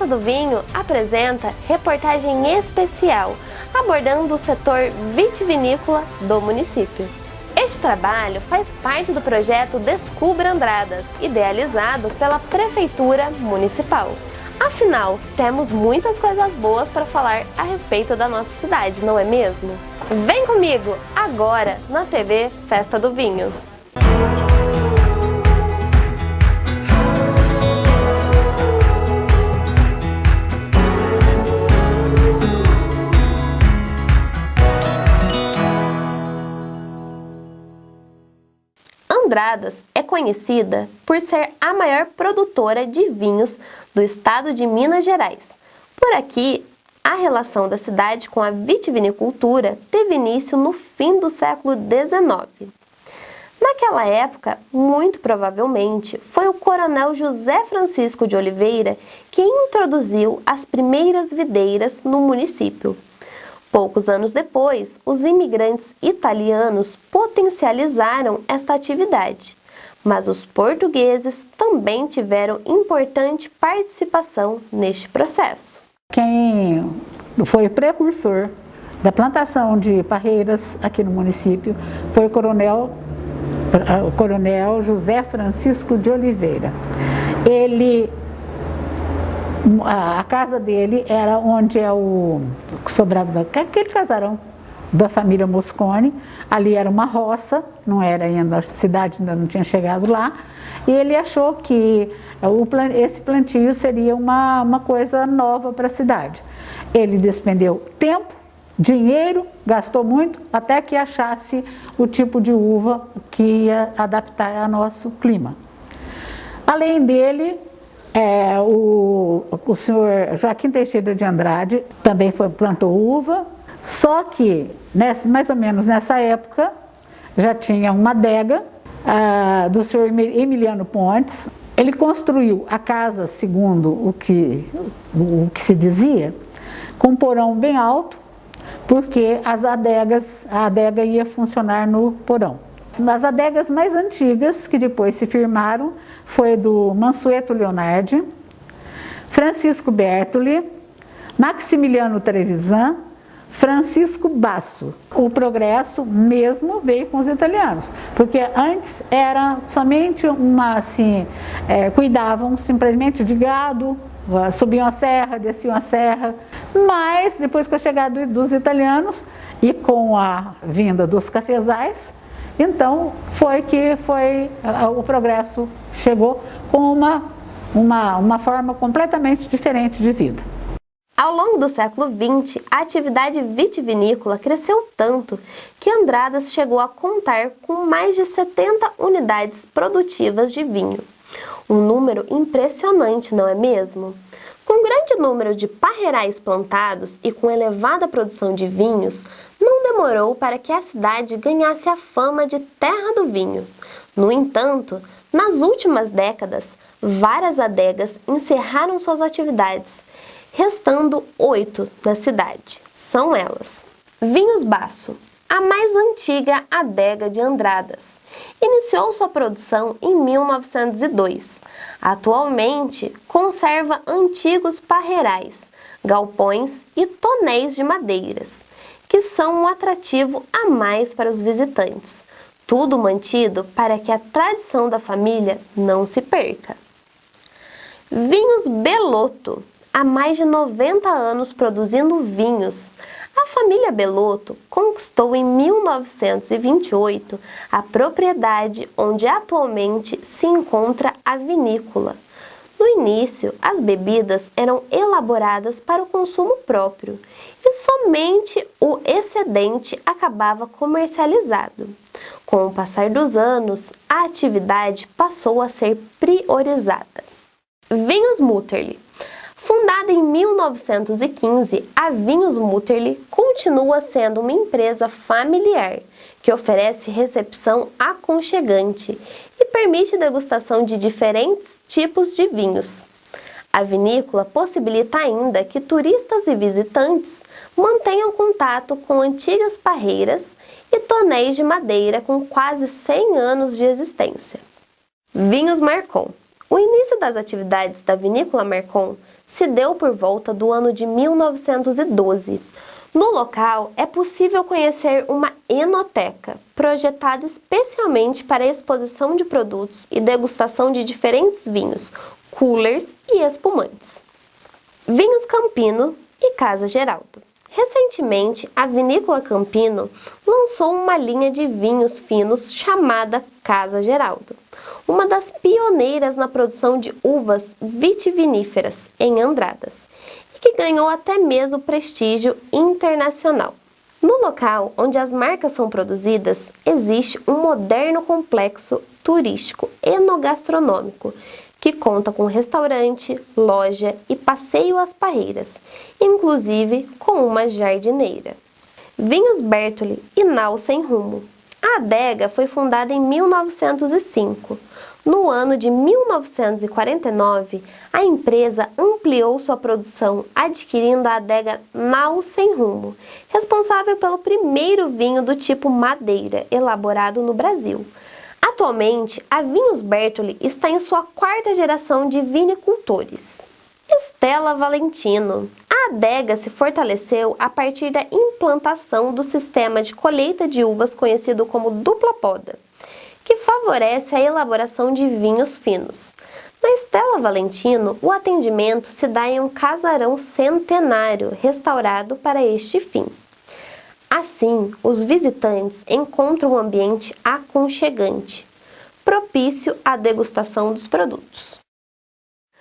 Festa do Vinho apresenta reportagem especial abordando o setor vitivinícola do município. Este trabalho faz parte do projeto Descubra Andradas, idealizado pela Prefeitura Municipal. Afinal, temos muitas coisas boas para falar a respeito da nossa cidade, não é mesmo? Vem comigo, agora, na TV Festa do Vinho. Andradas é conhecida por ser a maior produtora de vinhos do estado de Minas Gerais. Por aqui, a relação da cidade com a vitivinicultura teve início no fim do século XIX. Naquela época, muito provavelmente, foi o coronel José Francisco de Oliveira que introduziu as primeiras videiras no município. Poucos anos depois, os imigrantes italianos potencializaram esta atividade, mas os portugueses também tiveram importante participação neste processo. Quem foi precursor da plantação de parreiras aqui no município foi o coronel José Francisco de Oliveira. A casa dele era onde é o sobrado, aquele casarão da família Moscone. Ali era uma roça, não era ainda, a cidade ainda não tinha chegado lá, e ele achou que esse plantio seria uma coisa nova para a cidade. Ele despendeu tempo, dinheiro, gastou muito, até que achasse o tipo de uva que ia adaptar ao nosso clima. Além dele, o senhor Joaquim Teixeira de Andrade também plantou uva, só que mais ou menos nessa época já tinha uma adega do senhor Emiliano Pontes. Ele construiu a casa, segundo o que se dizia, com um porão bem alto, porque a adega ia funcionar no porão. As adegas mais antigas que depois se firmaram foi do Mansueto Leonardi, Francisco Bertoli, Maximiliano Trevisan, Francisco Basso. O progresso mesmo veio com os italianos, porque antes era somente cuidavam simplesmente de gado, subiam a serra, desciam a serra, mas depois com a chegada dos italianos e com a vinda dos cafezais, então o progresso chegou com uma forma completamente diferente de vida. Ao longo do século XX, a atividade vitivinícola cresceu tanto que Andradas chegou a contar com mais de 70 unidades produtivas de vinho. Um número impressionante, não é mesmo? Com grande número de parreirais plantados e com elevada produção de vinhos, não demorou para que a cidade ganhasse a fama de terra do vinho. No entanto, nas últimas décadas, várias adegas encerraram suas atividades, restando 8 na cidade. São elas: Vinhos Basso, a mais antiga adega de Andradas. Iniciou sua produção em 1902. Atualmente, conserva antigos parreirais, galpões e tonéis de madeiras, que são um atrativo a mais para os visitantes. Tudo mantido para que a tradição da família não se perca. Vinhos Belotto, há mais de 90 anos produzindo vinhos. A família Belotto conquistou em 1928 a propriedade onde atualmente se encontra a vinícola. No início, as bebidas eram elaboradas para o consumo próprio e somente o excedente acabava comercializado. Com o passar dos anos, a atividade passou a ser priorizada. Vinhos Mutterli. Fundada em 1915, a Vinhos Mutterli continua sendo uma empresa familiar que oferece recepção aconchegante e permite degustação de diferentes tipos de vinhos. A vinícola possibilita ainda que turistas e visitantes mantenham contato com antigas parreiras e tonéis de madeira com quase 100 anos de existência. Vinhos Marcon. O início das atividades da Vinícola Marcon se deu por volta do ano de 1912. No local é possível conhecer uma enoteca, projetada especialmente para a exposição de produtos e degustação de diferentes vinhos, coolers e espumantes. Vinhos Campino e Casa Geraldo. Recentemente, a Vinícola Campino lançou uma linha de vinhos finos chamada Casa Geraldo, uma das pioneiras na produção de uvas vitiviníferas em Andradas, e que ganhou até mesmo prestígio internacional. No local onde as marcas são produzidas, existe um moderno complexo turístico enogastronômico, que conta com restaurante, loja e passeio às parreiras, inclusive com uma jardineira. Vinhos Bertoli e Nau Sem Rumo. A adega foi fundada em 1905. No ano de 1949, a empresa ampliou sua produção, adquirindo a adega Nau Sem Rumo, responsável pelo primeiro vinho do tipo madeira elaborado no Brasil. Atualmente, a Vinhos Bertoli está em sua quarta geração de vinicultores. Stella Valentino. A adega se fortaleceu a partir da implantação do sistema de colheita de uvas conhecido como dupla poda, que favorece a elaboração de vinhos finos. Na Stella Valentino, o atendimento se dá em um casarão centenário restaurado para este fim. Assim, os visitantes encontram um ambiente aconchegante, propício à degustação dos produtos.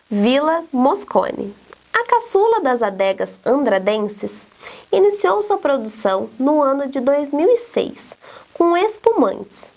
Vila Moscone. A caçula das adegas andradenses iniciou sua produção no ano de 2006, com espumantes,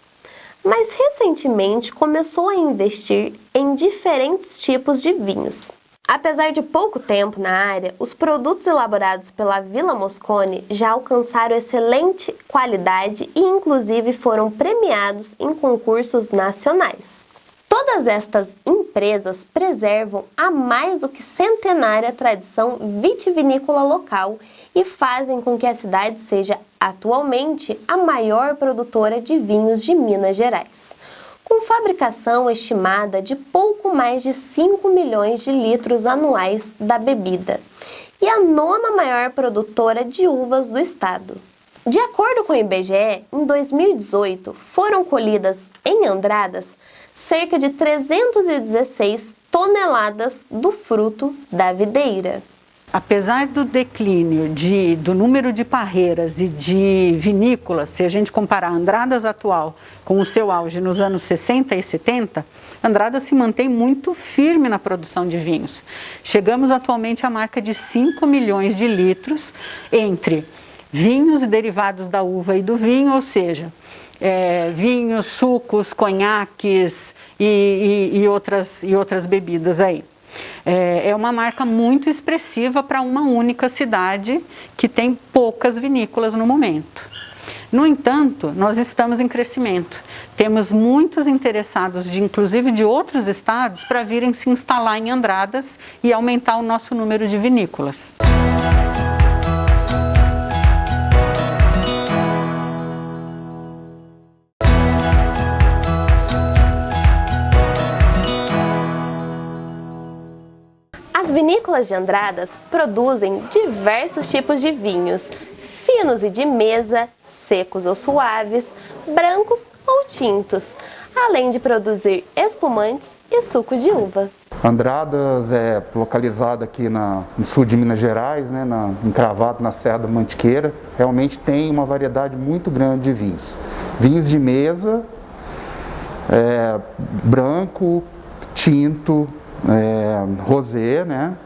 mas recentemente começou a investir em diferentes tipos de vinhos. Apesar de pouco tempo na área, os produtos elaborados pela Vila Moscone já alcançaram excelente qualidade e inclusive foram premiados em concursos nacionais. Todas estas empresas preservam a mais do que centenária tradição vitivinícola local e fazem com que a cidade seja atualmente a maior produtora de vinhos de Minas Gerais, com fabricação estimada de pouco mais de 5 milhões de litros anuais da bebida, e a nona maior produtora de uvas do estado. De acordo com o IBGE, em 2018 foram colhidas em Andradas cerca de 316 toneladas do fruto da videira. Apesar do declínio do número de parreiras e de vinícolas, se a gente comparar Andradas atual com o seu auge nos anos 60 e 70, Andradas se mantém muito firme na produção de vinhos. Chegamos atualmente à marca de 5 milhões de litros entre vinhos derivados da uva e do vinho, ou seja, vinhos, sucos, conhaques e outras bebidas aí. É uma marca muito expressiva para uma única cidade que tem poucas vinícolas no momento. No entanto, nós estamos em crescimento. Temos muitos interessados, inclusive de outros estados, para virem se instalar em Andradas e aumentar o nosso número de vinícolas. As vinícolas de Andradas produzem diversos tipos de vinhos, finos e de mesa, secos ou suaves, brancos ou tintos, além de produzir espumantes e suco de uva. Andradas é localizada aqui no sul de Minas Gerais, né, encravado na Serra da Mantiqueira. Realmente tem uma variedade muito grande de vinhos. Vinhos de mesa, branco, tinto, rosé, né,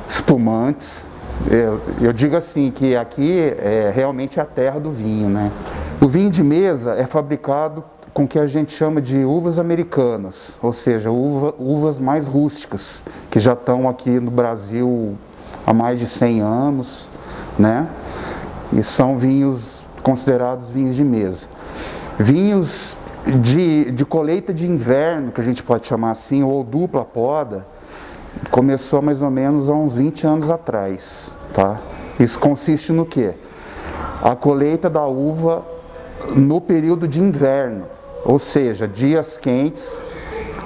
espumantes. Eu digo assim que aqui é realmente a terra do vinho, né. O vinho de mesa é fabricado com o que a gente chama de uvas americanas, ou seja, uvas mais rústicas, que já estão aqui no Brasil há mais de 100 anos, né? E são vinhos considerados vinhos de mesa. Vinhos de colheita de inverno, que a gente pode chamar assim, ou dupla poda, começou mais ou menos há uns 20 anos atrás, tá? Isso consiste no quê? A colheita da uva no período de inverno, ou seja, dias quentes,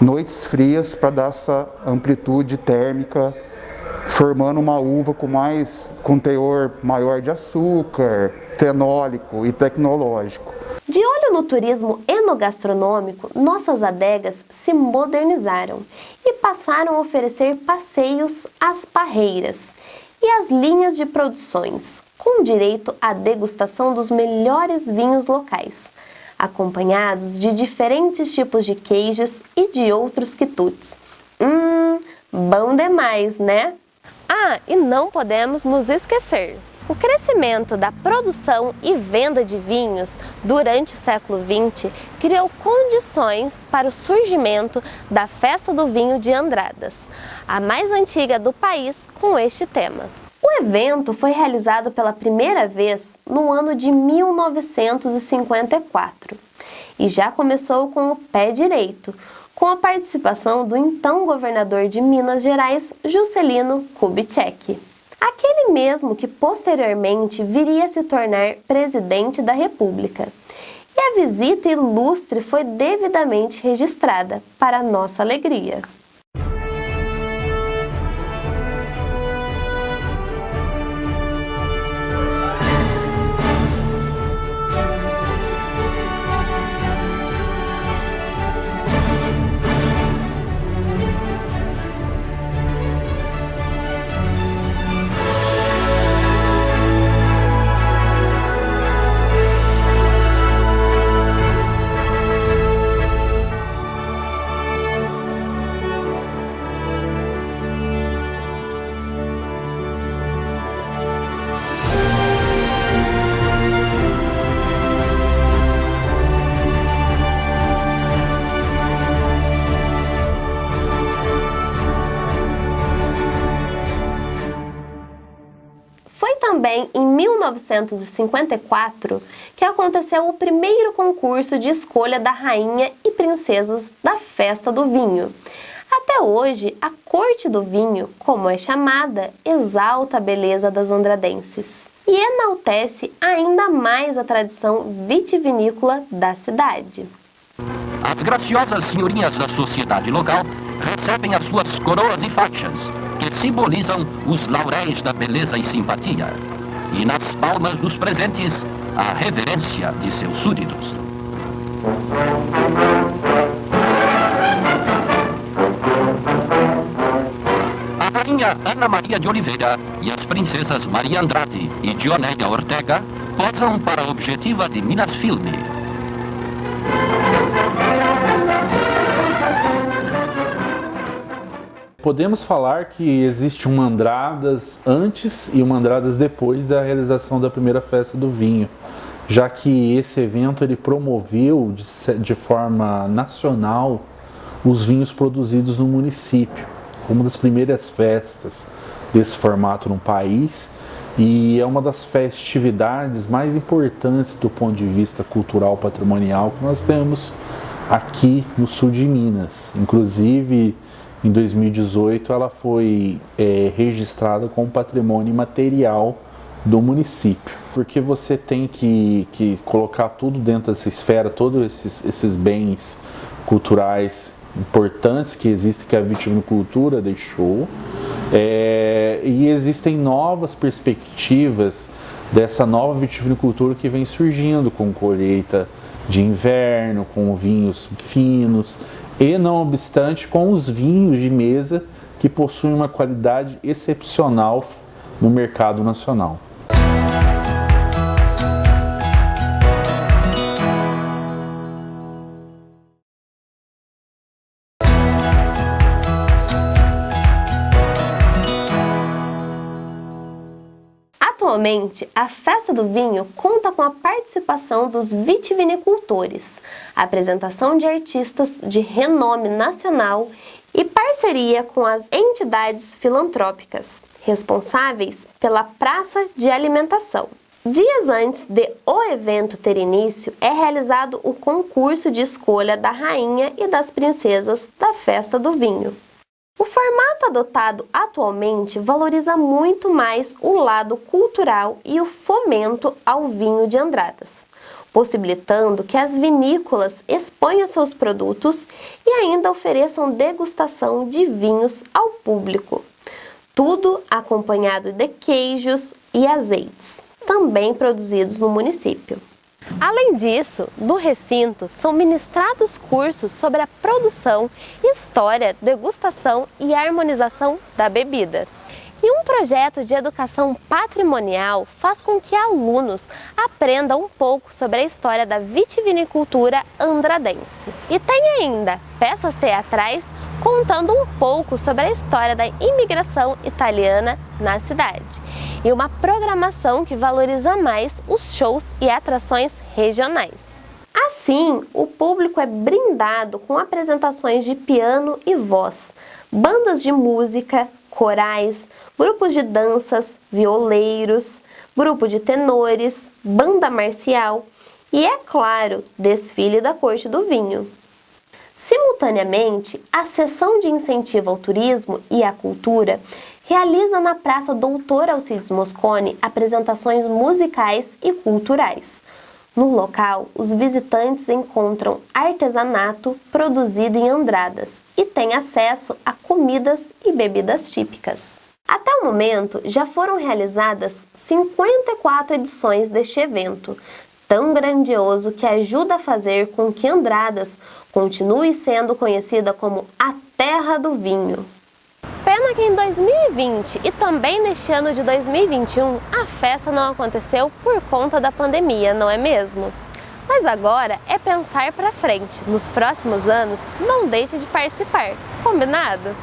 noites frias, para dar essa amplitude térmica formando uma uva com teor maior de açúcar, fenólico e tecnológico. De olho no turismo enogastronômico, nossas adegas se modernizaram e passaram a oferecer passeios às parreiras e às linhas de produções, com direito à degustação dos melhores vinhos locais, acompanhados de diferentes tipos de queijos e de outros quitutes. Bom demais, né? Ah, e não podemos nos esquecer. O crescimento da produção e venda de vinhos durante o século XX criou condições para o surgimento da Festa do Vinho de Andradas, a mais antiga do país com este tema. O evento foi realizado pela primeira vez no ano de 1954 e já começou com o pé direito, com a participação do então governador de Minas Gerais, Juscelino Kubitschek. Aquele mesmo que posteriormente viria a se tornar presidente da República. E a visita ilustre foi devidamente registrada, para nossa alegria. Também em 1954 que aconteceu o primeiro concurso de escolha da rainha e princesas da Festa do Vinho. Até hoje, a Corte do Vinho, como é chamada, exalta a beleza das andradenses e enaltece ainda mais a tradição vitivinícola da cidade. As graciosas senhorinhas da sociedade local recebem as suas coroas e faixas, que simbolizam os lauréis da beleza e simpatia, e nas palmas dos presentes, a reverência de seus súditos. A rainha Ana Maria de Oliveira e as princesas Maria Andrade e Dionélia Ortega posam para a objetiva de Minas Filme. Podemos falar que existe uma Andradas antes e uma Andradas depois da realização da primeira Festa do Vinho, já que esse evento ele promoveu de forma nacional os vinhos produzidos no município, uma das primeiras festas desse formato no país, e é uma das festividades mais importantes do ponto de vista cultural patrimonial que nós temos aqui no sul de Minas. Inclusive, em 2018, ela foi registrada como patrimônio imaterial do município, porque você tem que colocar tudo dentro dessa esfera, todos esses bens culturais importantes que existem, que a vitivinicultura deixou, e existem novas perspectivas dessa nova vitivinicultura que vem surgindo com colheita de inverno, com vinhos finos, e não obstante com os vinhos de mesa que possuem uma qualidade excepcional no mercado nacional. Atualmente, a Festa do Vinho conta com a participação dos vitivinicultores, apresentação de artistas de renome nacional e parceria com as entidades filantrópicas, responsáveis pela praça de alimentação. Dias antes de o evento ter início, é realizado o concurso de escolha da rainha e das princesas da Festa do Vinho. O formato adotado atualmente valoriza muito mais o lado cultural e o fomento ao vinho de Andradas, possibilitando que as vinícolas exponham seus produtos e ainda ofereçam degustação de vinhos ao público. tudo acompanhado de queijos e azeites, também produzidos no município. Além disso, no recinto são ministrados cursos sobre a produção, história, degustação e harmonização da bebida. E um projeto de educação patrimonial faz com que alunos aprendam um pouco sobre a história da vitivinicultura andradense. E tem ainda peças teatrais contando um pouco sobre a história da imigração italiana na cidade. E uma programação que valoriza mais os shows e atrações regionais. Assim, o público é brindado com apresentações de piano e voz, bandas de música, corais, grupos de danças, violeiros, grupo de tenores, banda marcial e, é claro, desfile da Corte do Vinho. Simultaneamente, a Seção de Incentivo ao Turismo e à Cultura realiza na Praça Doutor Alcides Mosconi apresentações musicais e culturais. No local, os visitantes encontram artesanato produzido em Andradas e têm acesso a comidas e bebidas típicas. Até o momento, já foram realizadas 54 edições deste evento, tão grandioso que ajuda a fazer com que Andradas continue sendo conhecida como a Terra do Vinho. Pena que em 2020 e também neste ano de 2021 a festa não aconteceu por conta da pandemia, não é mesmo? Mas agora é pensar para frente. Nos próximos anos, não deixe de participar. Combinado?